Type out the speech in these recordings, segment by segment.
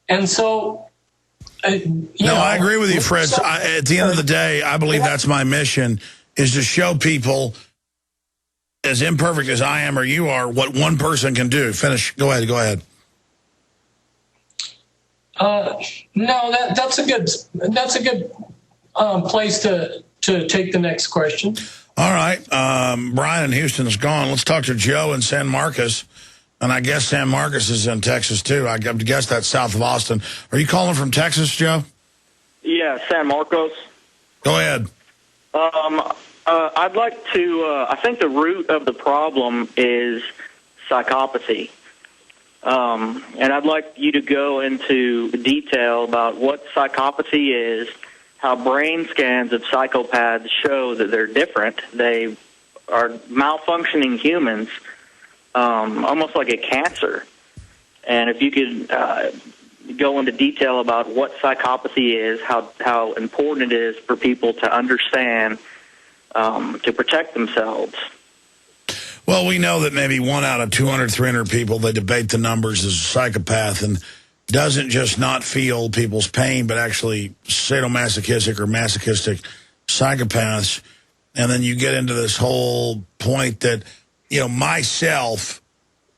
And so, I agree with you, Fritz. At the end of the day, I believe that's my mission, is to show people, as imperfect as I am or you are, what one person can do. Finish. Go ahead. No, that's a good place to take the next question. All right. Brian in Houston's gone. Let's talk to Joe in San Marcos. And I guess San Marcos is in Texas, too. I guess that's south of Austin. Are you calling from Texas, Joe? Yeah, San Marcos. Go ahead. I'd like to, I think the root of the problem is psychopathy. And I'd like you to go into detail about what psychopathy is, how brain scans of psychopaths show that they're different. They are malfunctioning humans, almost like a cancer. And if you could go into detail about what psychopathy is, how important it is for people to understand to protect themselves. Well, we know that maybe 1 out of 200, 300 people, they debate the numbers, as a psychopath and doesn't just not feel people's pain, but actually sadomasochistic or masochistic psychopaths. And then you get into this whole point that, myself,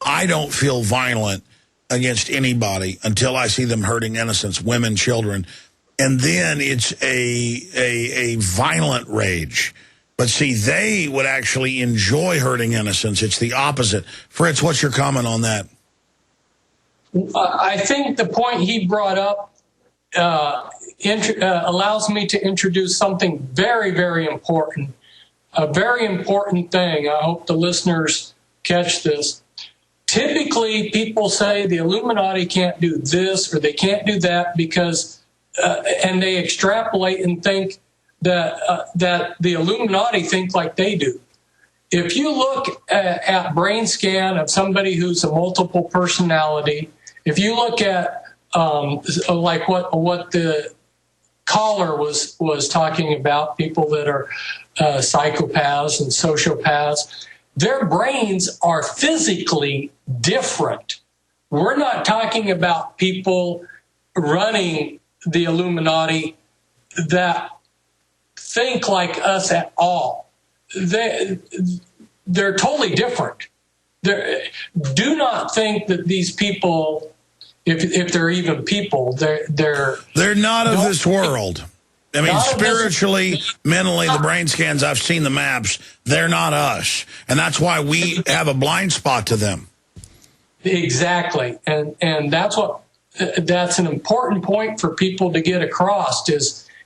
I don't feel violent against anybody until I see them hurting innocents, women, children. And then it's a violent rage. But see, they would actually enjoy hurting innocents. It's the opposite. Fritz, what's your comment on that? I think the point he brought up allows me to introduce something very, very important, a very important thing. I hope the listeners catch this. Typically, people say the Illuminati can't do this or they can't do that because, and they extrapolate and think that the Illuminati think like they do. If you look at brain scan of somebody who's a multiple personality, if you look at like what the caller was talking about, people that are psychopaths and sociopaths, their brains are physically different. We're not talking about people running the Illuminati that think like us at all. They're totally different. Do not think that these people, if they're even people, they're not of this world. I mean, spiritually, mentally, the brain scans, I've seen the maps, they're not us. And that's why we have a blind spot to them. Exactly. And that's an important point for people to get across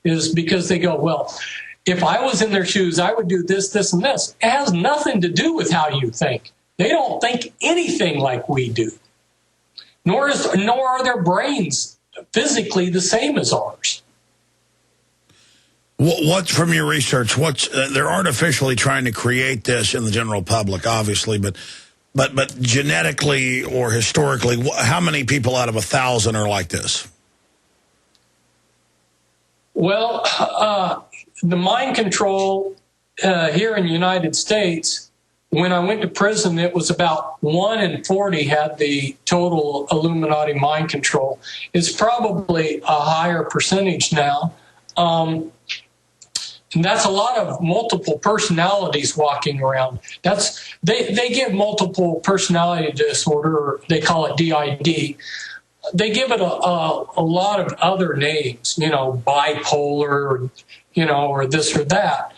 is because they go, well, if I was in their shoes, I would do this, this, and this. It has nothing to do with how you think. They don't think anything like we do. Nor are their brains physically the same as ours. What from your research? They're artificially trying to create this in the general public, obviously, but genetically or historically, how many people out of 1,000 are like this? Well, the mind control here in the United States, when I went to prison, it was about 1 in 40 had the total Illuminati mind control. It's probably a higher percentage now. And that's a lot of multiple personalities walking around. They give multiple personality disorder, or they call it DID. They give it a lot of other names, bipolar, or this or that.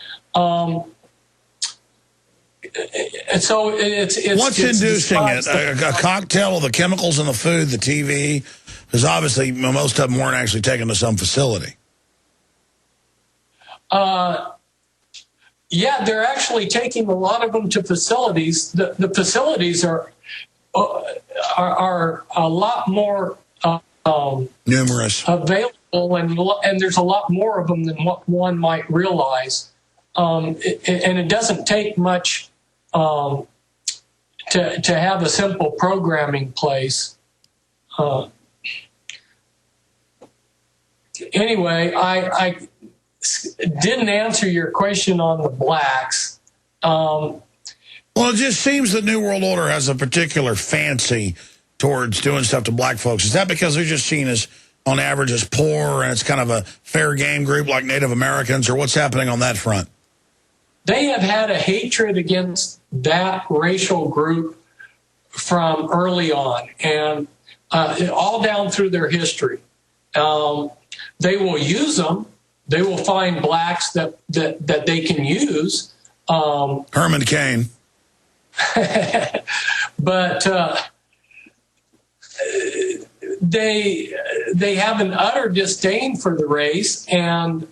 So what's inducing it? A cocktail of the chemicals in the food, the TV? Because obviously most of them weren't actually taken to some facility. Yeah, they're actually taking a lot of them to facilities. The facilities are a lot more numerous, available, and there's a lot more of them than what one might realize. And it doesn't take much to have a simple programming place. Anyway, I didn't answer your question on the blacks. Well, it just seems the New World Order has a particular fancy towards doing stuff to black folks? Is that because they're just seen as, on average, as poor and it's kind of a fair game group like Native Americans, or what's happening on that front? They have had a hatred against that racial group from early on, and all down through their history. They will use them. They will find blacks that they can use. Herman Cain. But they have an utter disdain for the race, and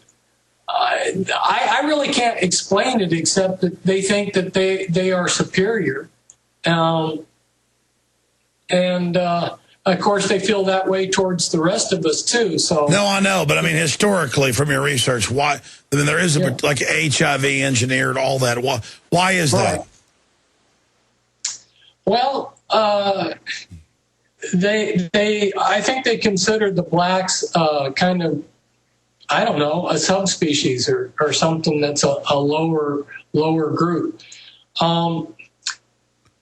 I really can't explain it except that they think that they are superior. Of course, they feel that way towards the rest of us, too. So no, I know. But, I mean, historically, from your research, why? I mean, there is, like, HIV engineered, all that. Why is that? Well, I think they consider the blacks kind of, I don't know, a subspecies or something that's a lower group.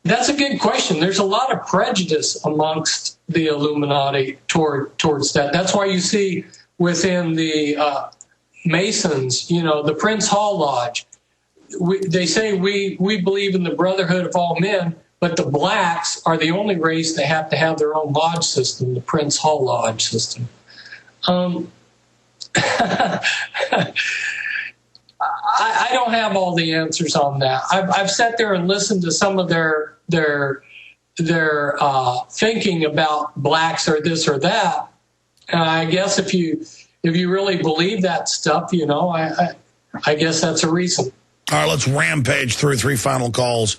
That's a good question. There's a lot of prejudice amongst the Illuminati towards that. That's why you see within the Masons, the Prince Hall Lodge, they say we believe in the brotherhood of all men, but the blacks are the only race that have to have their own lodge system, the Prince Hall Lodge system. I don't have all the answers on that. I've sat there and listened to some of their thinking about blacks or this or that. I guess if you really believe that stuff, I guess that's a reason. All right, let's rampage through 3 final calls.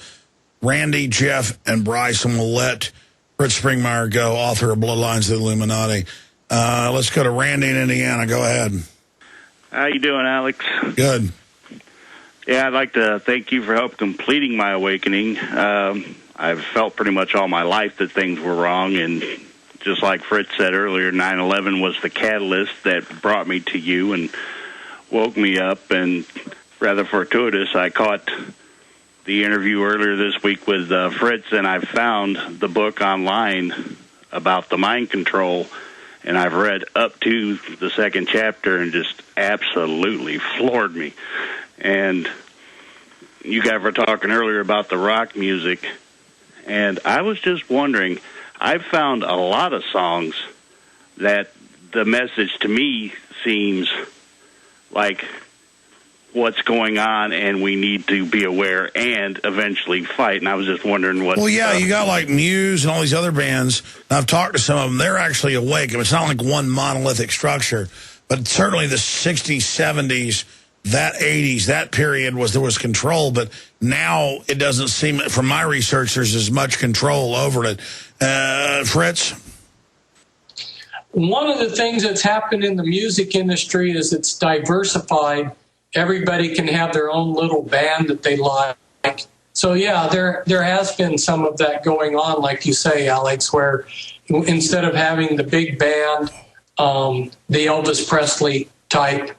Randy, Jeff, and Bryce, and we'll let Fritz Springmeier go, author of Bloodlines of the Illuminati. Let's go to Randy in Indiana. Go ahead. How you doing, Alex? Good. Yeah, I'd like to thank you for help completing my awakening. I've felt pretty much all my life that things were wrong, and just like Fritz said earlier, 9/11 was the catalyst that brought me to you and woke me up, and rather fortuitous, I caught the interview earlier this week with Fritz, and I found the book online about the mind control, and I've read up to the 2nd chapter and just absolutely floored me. And you guys were talking earlier about the rock music, and I was just wondering, I've found a lot of songs that the message to me seems like what's going on, and we need to be aware and eventually fight. And I was just wondering what... Well, yeah, you got like Muse and all these other bands. I've talked to some of them. They're actually awake. It's not like one monolithic structure, but certainly the 60s, 70s, that 80s, that period there was control, but now it doesn't seem, from my research, there's as much control over it. Fritz? One of the things that's happened in the music industry is it's diversified. Everybody can have their own little band that they like. So, yeah, there has been some of that going on, like you say, Alex, where instead of having the big band, the Elvis Presley type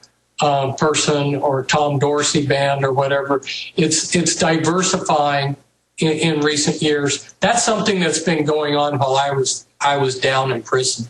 person or Tom Dorsey band or whatever, it's diversifying in recent years. That's something that's been going on while I was down in prison.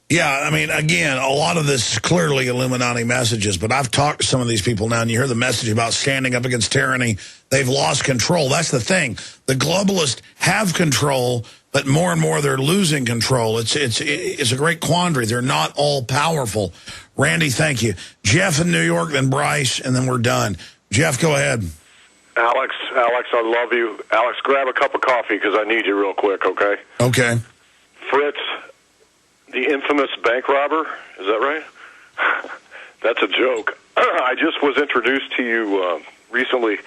Yeah, I mean, again, a lot of this is clearly Illuminati messages, but I've talked to some of these people now, and you hear the message about standing up against tyranny. They've lost control. That's the thing. The globalists have control, but more and more they're losing control. It's a great quandary. They're not all powerful. Randy, thank you. Jeff in New York, then Bryce, and then we're done. Jeff, go ahead. Alex, I love you. Alex, grab a cup of coffee because I need you real quick, okay? Okay. Fritz, the infamous bank robber, is that right? That's a joke. I just was introduced to you recently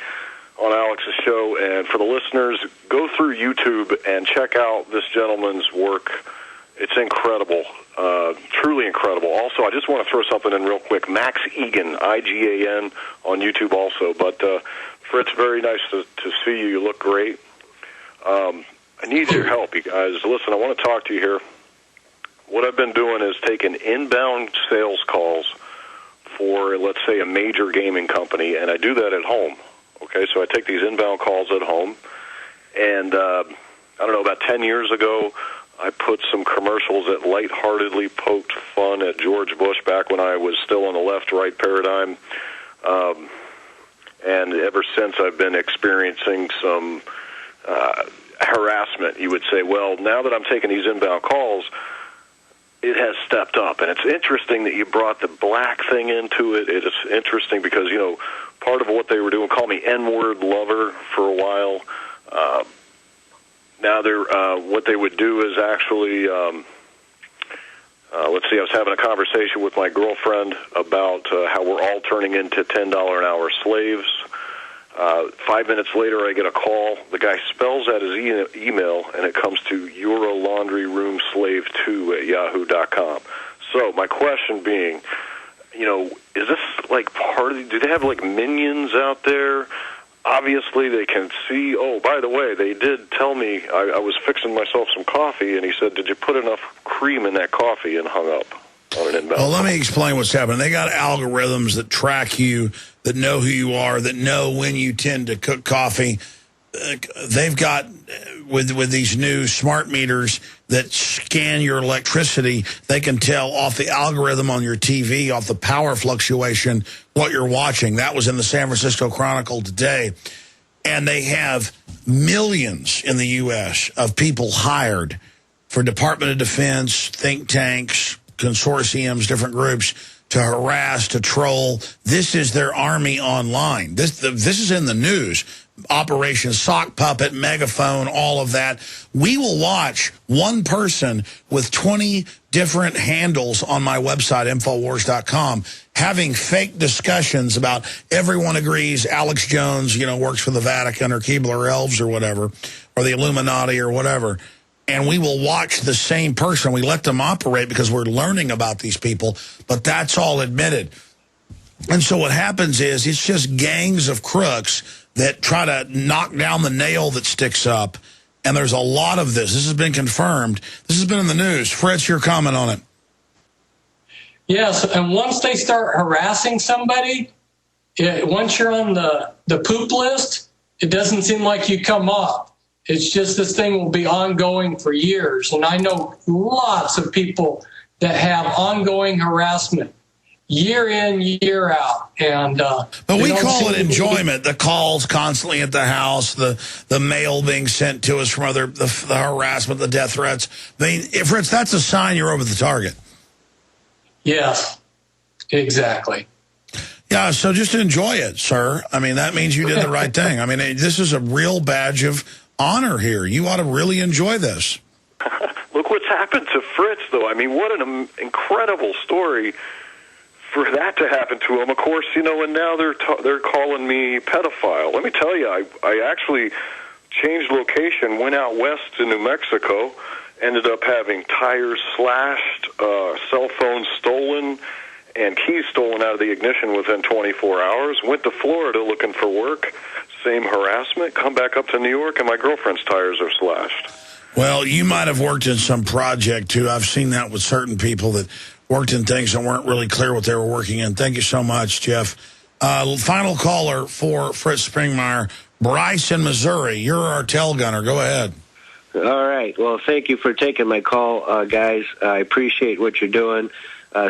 on Alex's show, and for the listeners, go through YouTube and check out this gentleman's work. It's incredible, truly incredible. Also, I just want to throw something in real quick. Max Egan, I-G-A-N, on YouTube also. But Fritz, very nice to see you. You look great. I need your help, you guys. Listen, I want to talk to you here. What I've been doing is taking inbound sales calls for, let's say, a major gaming company, and I do that at home. Okay, so I take these inbound calls at home, And I don't know, about 10 years ago, I put some commercials that lightheartedly poked fun at George Bush back when I was still in the left-right paradigm. And ever since, I've been experiencing some harassment, you would say. Well, now that I'm taking these inbound calls, it has stepped up. And it's interesting that you brought the black thing into it. It is interesting because, you know, part of what they were doing, call me N-word lover for a while. Now they're what they would do is actually, let's see, I was having a conversation with my girlfriend about how we're all turning into $10 an hour slaves. 5 minutes later, I get a call. The guy spells out his email, and it comes to "You're a laundry room slave too" at yahoo.com. So my question being, you know, is this like part of? Do they have like minions out there? Obviously, they can see. Oh, by the way, they did tell me I was fixing myself some coffee, and he said, "Did you put enough cream in that coffee?" And hung up on an inbound. Well, let me explain what's happening. They got algorithms that track you, that know who you are, that know when you tend to cook coffee. They've got, with these new smart meters that scan your electricity, they can tell off the algorithm on your TV, off the power fluctuation, what you're watching. That was in the San Francisco Chronicle today. And they have millions in the U.S. of people hired for Department of Defense, think tanks, consortiums, different groups, to harass, to troll. This is their army online. This is in the news. Operation Sock Puppet, Megaphone, all of that. We will watch one person with 20 different handles on my website, Infowars.com, having fake discussions about everyone agrees Alex Jones, you know, works for the Vatican or Keebler Elves or whatever, or the Illuminati or whatever. And we will watch the same person. We let them operate because we're learning about these people, but that's all admitted. And so what happens is it's just gangs of crooks that try to knock down the nail that sticks up. And there's a lot of this. This has been confirmed. This has been in the news. Fritz, your comment on it. Yes, and once they start harassing somebody, once you're on the poop list, it doesn't seem like you come up. It's just this thing will be ongoing for years. And I know lots of people that have ongoing harassment year in, year out. And but we call it enjoyment. The calls constantly at the house, the mail being sent to us from other, the harassment, the death threats. I mean, Fritz, that's a sign you're over the target. Yes, exactly. Yeah, so just enjoy it, sir. I mean, that means you did the right thing. I mean, this is a real badge of honor here. You ought to really enjoy this. Look what's happened to Fritz, though. I mean, what an incredible story for that to happen to him. Of course, you know, and now they're calling me pedophile. Let me tell you, I actually changed location, went out west to New Mexico, ended up having tires slashed, cell phones stolen, and keys stolen out of the ignition within 24 hours. Went to Florida looking for work. Same harassment. Come back up to New York, and my girlfriend's tires are slashed. Well, you might have worked in some project, too. I've seen that with certain people that worked in things that weren't really clear what they were working in. Thank you so much, Jeff. Final caller for Fritz Springmeier, Bryce in Missouri. You're our tail gunner. Go ahead. All right. Well, thank you for taking my call, guys. I appreciate what you're doing.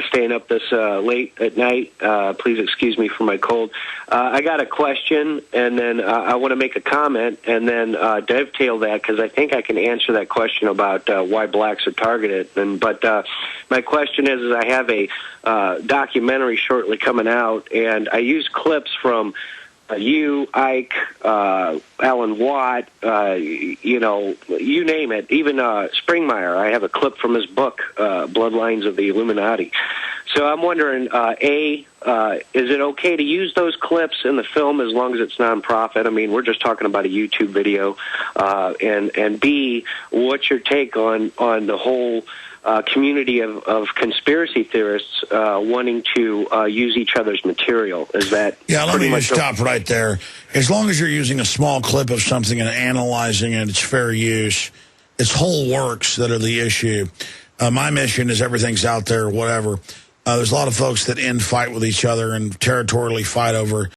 Staying up this late at night. Please excuse me for my cold. I got a question, and then I want to make a comment, and then dovetail that, because I think I can answer that question about why blacks are targeted. But my question is I have a documentary shortly coming out, and I use clips from you, Ike, Alan Watt, you know, you name it, even Springmeier. I have a clip from his book, Bloodlines of the Illuminati. So I'm wondering, A, is it okay to use those clips in the film as long as it's nonprofit? I mean, we're just talking about a YouTube video. And B, what's your take on the whole community of conspiracy theorists wanting to use each other's material? Is that... Yeah, let me just stop right there. As long as you're using a small clip of something and analyzing it, it's fair use. It's whole works that are the issue. My mission is everything's out there, whatever. There's a lot of folks that infight with each other and territorially fight over